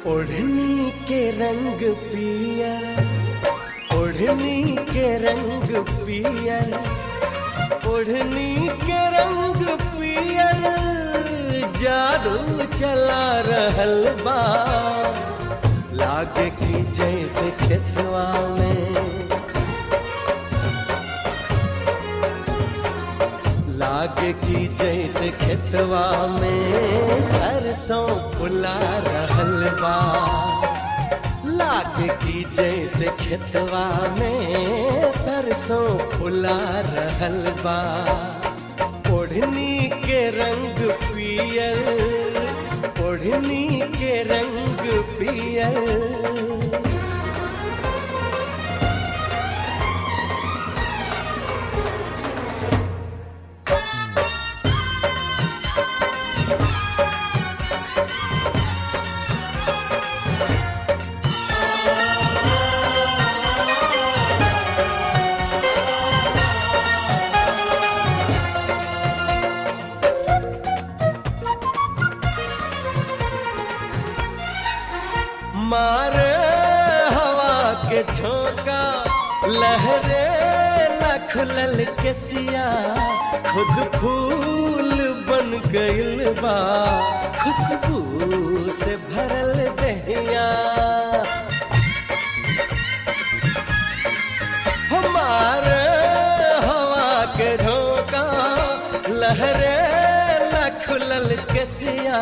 ओढ़नी के रंग पियर, ओढ़नी के रंग पियर, ओढ़नी के रंग पियर, जादू चला रहल बा। लागे की जैसे खेतवा में, लागे की जैसे खेतवा में सरसों फुला रहल बा। लागे की जैसे खेतवा में सरसों फुला रहल बा। ओढ़नी के रंग पियर, ओढ़नी के रंग पियर। मारे हवा के झोंका, लहरे लखलल के सिया, खुद फूल बन गइल बा, खुशबू से भरल दहिया। हमारे हवा के झोंका, लहरे लखलल के सिया,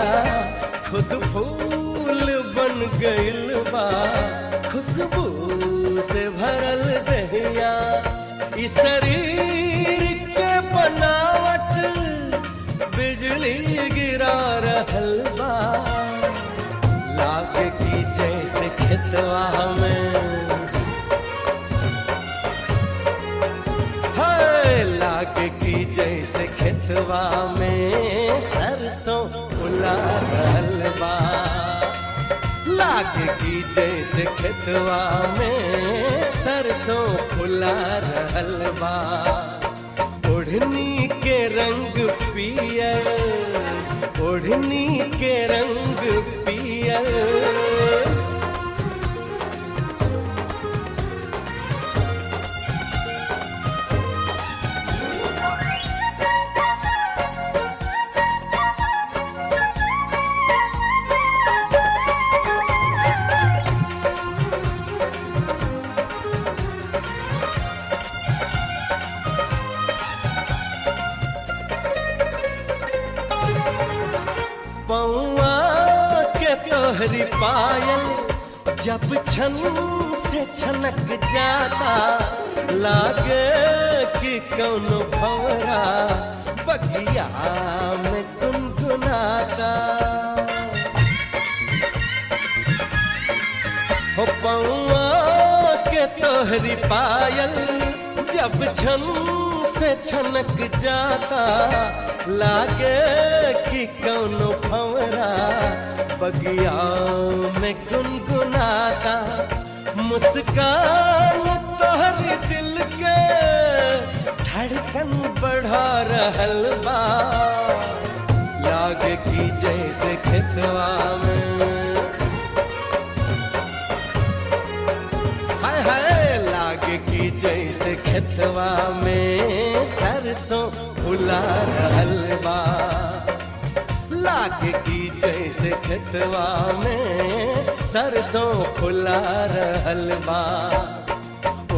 खुद फूल बन गइल बा, खुशबू से भरल दहिया। इस शरीर के बनावट बिजली गिरा रहल बा। लागे की जैसे खेतवा में, हाय लागे की जैसे खेतवा में सरसों फुला रहल बा। लागे की जैसे खेतवा में सरसों फुला रहल बा। ओढ़नी के रंग पियर, ओढ़नी के रंग पियर। पौआ के तोहरी पायल जब छन से छनक जाता, लागे कि कौनो भंवरा बगिया में गुनगुनाता। हो पौआ के तोहरी पायल जब छन से छनक जाता, लागे कि कौनो भंवरा बगिया में गुनगुनाता। मुस्कान तोहर दिल के धड़कन बढ़ा रहल बा। लागे कि जैसे खेतवा में, हाय हाय लागे कि जैसे खेतवा में सरसों फुला रहल बा। लागे की जैसे खेतवा में सरसों फुला रहल बा।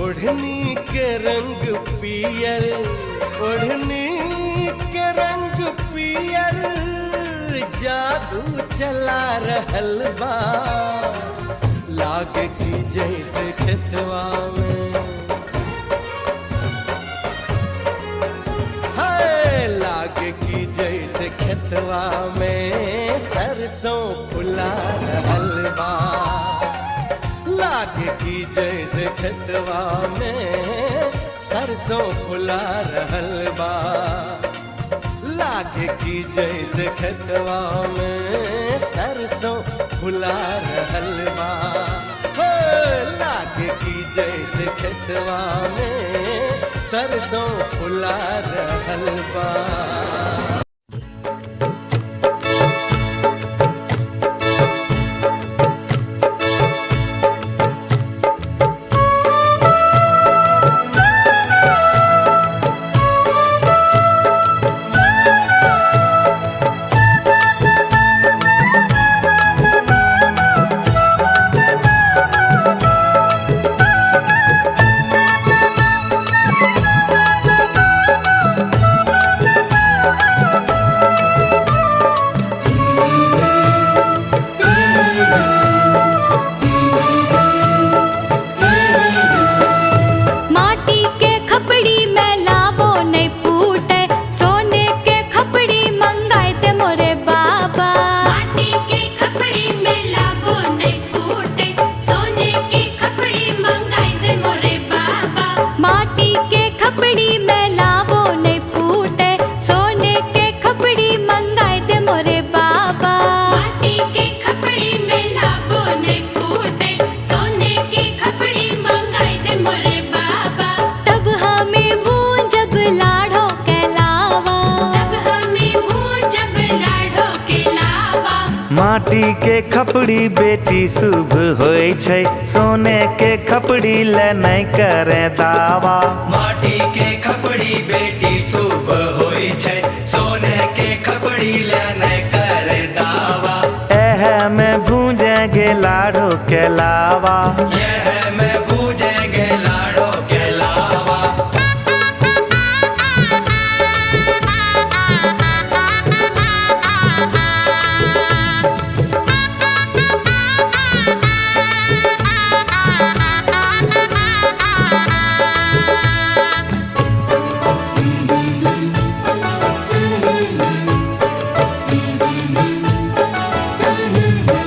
ओढ़नी के रंग पियर, ओढ़नी के रंग पियर, जादू चला रहल बा। लागे की जैसे खेतवा में, लागे की जैसे खेतवा में सरसों फुला रहल बा। लागे की जैसे खेतवा में सरसों फुला रहल बा। लागे की जैसे खेतवा में सरसों फुला रहल बा। हो लागे की जैसे खेतवा में सरसों फुला रहल बा। माटी के खपड़ी बेटी शुभ होय छै, सोने के खपड़ी ले नहीं करे दावा। माटी के खपड़ी बेटी शुभ होय छै, सोने के खपड़ी ले नहीं करे दावा। एह में भूंजेंगे लाड़ो के लावा, यह में भूंजेंगे लाड़ो के लावा।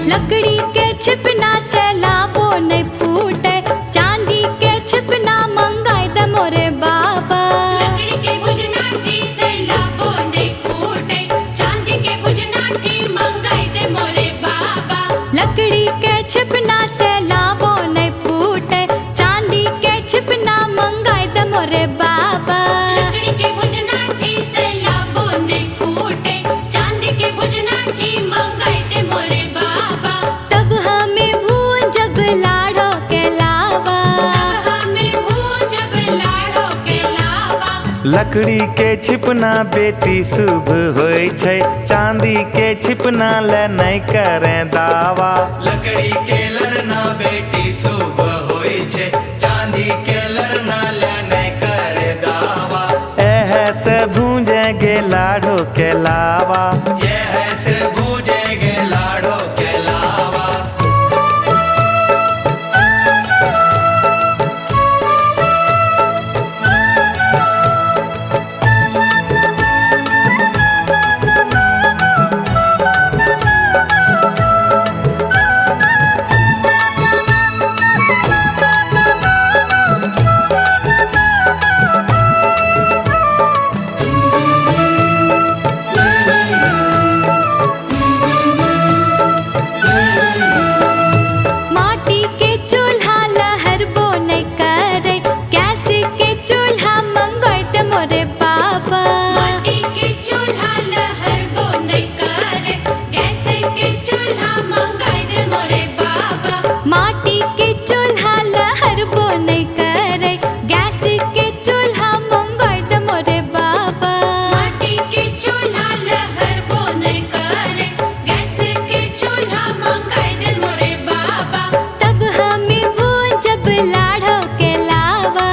लकड़ी के छिपना से लाबो नहीं फूटे, चांदी के छिपना मंगाई दे मोरे बाबा। लकड़ी के भुजनाटी से लाबो नहीं फूटे, चांदी के भुजनाटी मंगाई दे मोरे बाबा। लकड़ी के छिपना से लाबो नहीं फूटे, चांदी के छिपना मंगाई दे मोरे बाबा। लकड़ी के भुजनाटी से लाबो नहीं फूटे, चांदी के भुजनाटी मंगाई दे मोरे बाबा। तब हमें भूंजब लाड़ो के लावा, हमें भूंजब लाड़ो के लावा। लकड़ी के छिपना बेटी शुभ होय छै, चांदी के छिपना ले नहीं करे दावा। लकड़ी के लरना बेटी शुभ होय छै, चांदी के लरना ले नहीं करे दावा। एह से भूंजेंगे लाड़ो के लावा, यह से भूंजेंगे लाड़ो के लावा। माटी के चूल्हा लहरबो नहीं करे, गैस के चूल्हा मंगाई दे मोरे बाबा। माटी के चूल्हा लहरबो नहीं करे, गैस के चूल्हा मंगाई दे मोरे बाबा। माटी के चूल्हा लहरबो नहीं करे, गैस के चूल्हा मंगाई दे मोरे बाबा। माटी के चूल्हा लहरबो नहीं करे, गैस के चूल्हा मंगाई दे मोरे बाबा। तब हमें भूंजब लाड़ो के लावा,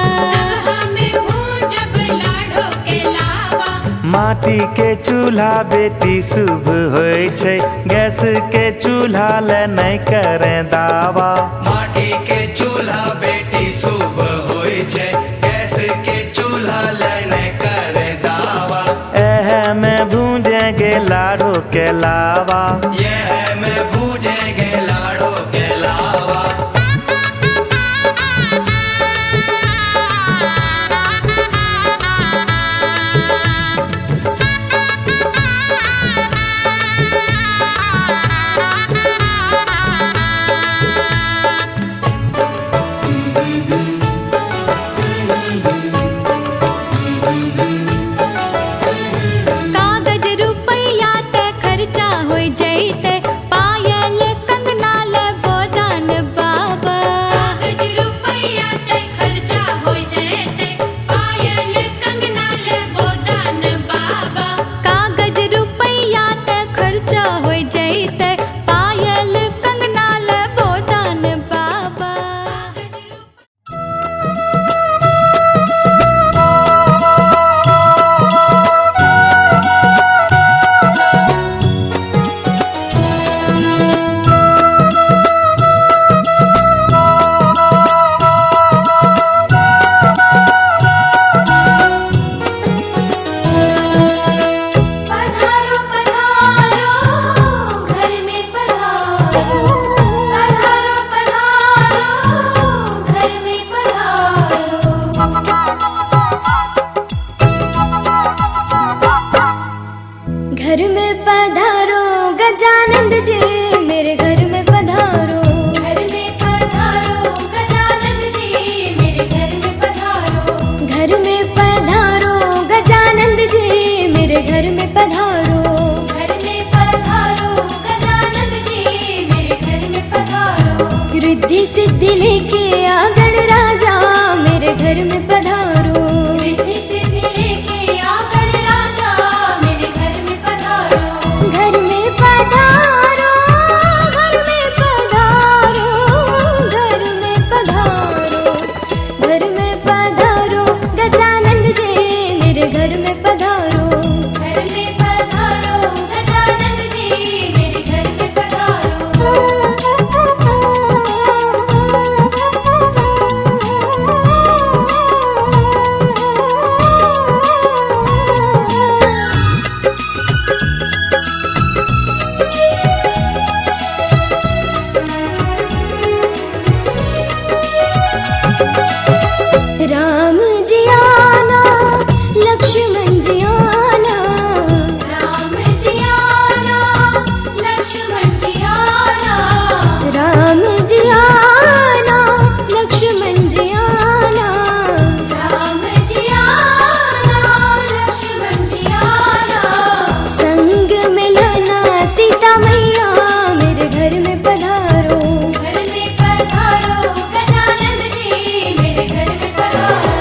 हमें भूंजब लाड़ो के लावा। माटी के चूल्हा बेटी शुभ होय छै, गैस के चूल्हा ले नहीं करे दावा। माटी के चूल्हा बेटी शुभ होय छै, गैस के चूल्हा ले नहीं करे दावा। एह में भूंजेंगे लाड़ो के लावा, यह में भूंजेंगे लाड़ो के लावा। कागज रुपया ते खर्चा हो जैते, रिद्धि सिद्धि लेके आ गणराजा मेरे घर में पधारो। रिद्धि सिद्धि लेके आ गणराजा मेरे घर में पधारो। घर में पधारो, घर में पधारो, घर में पधारो, घर में पधारो, गजानंद जी मेरे घर में पधारो। घर में पधारो गजानंद जी मेरे घर में पधारो। राम जी आना, लक्ष्मण जी आना, राम जी आना, लक्ष्मण जी आना, राम जी आना, लक्ष्मण जी आना, राम जी आना, लक्ष्मण जी आना। संग में लाना सीता मैया मेरे घर में पधारो। घर में पधारो गजानंद जी मेरे घर में पधारो।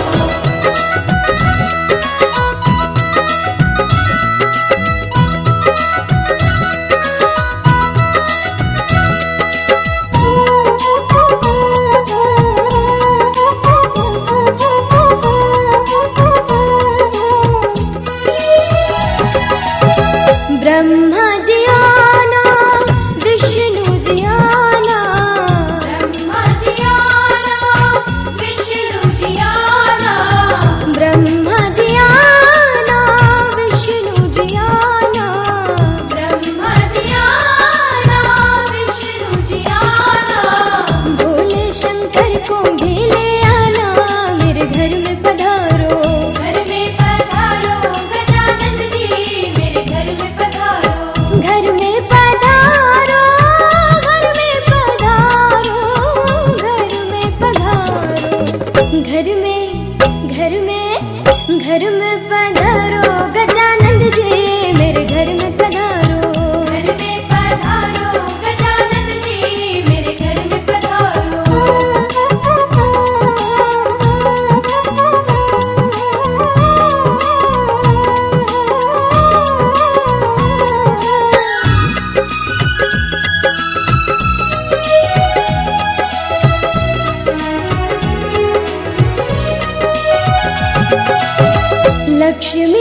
ब्रह्मा जी आना, विष्णु जी आना, ब्रह्मा जी आना, विष्णु जी आना, ब्रह्मा जी आना, विष्णु जी आना, ब्रह्मा जी आना, विष्णु जी आना। भोले शंकर को घेले आना मेरे घर में पधारो। घर में पधारो गजानंद जी मेरे घर में पधारो। घर में पधारो, घर में पधारो, घर में पधारो, घर में, घर में, घर में पधारो गजानंद जी मेरे घर में पधारो। घर में पधारो गजानंद जी मेरे घर में पधारो। लक्ष्मी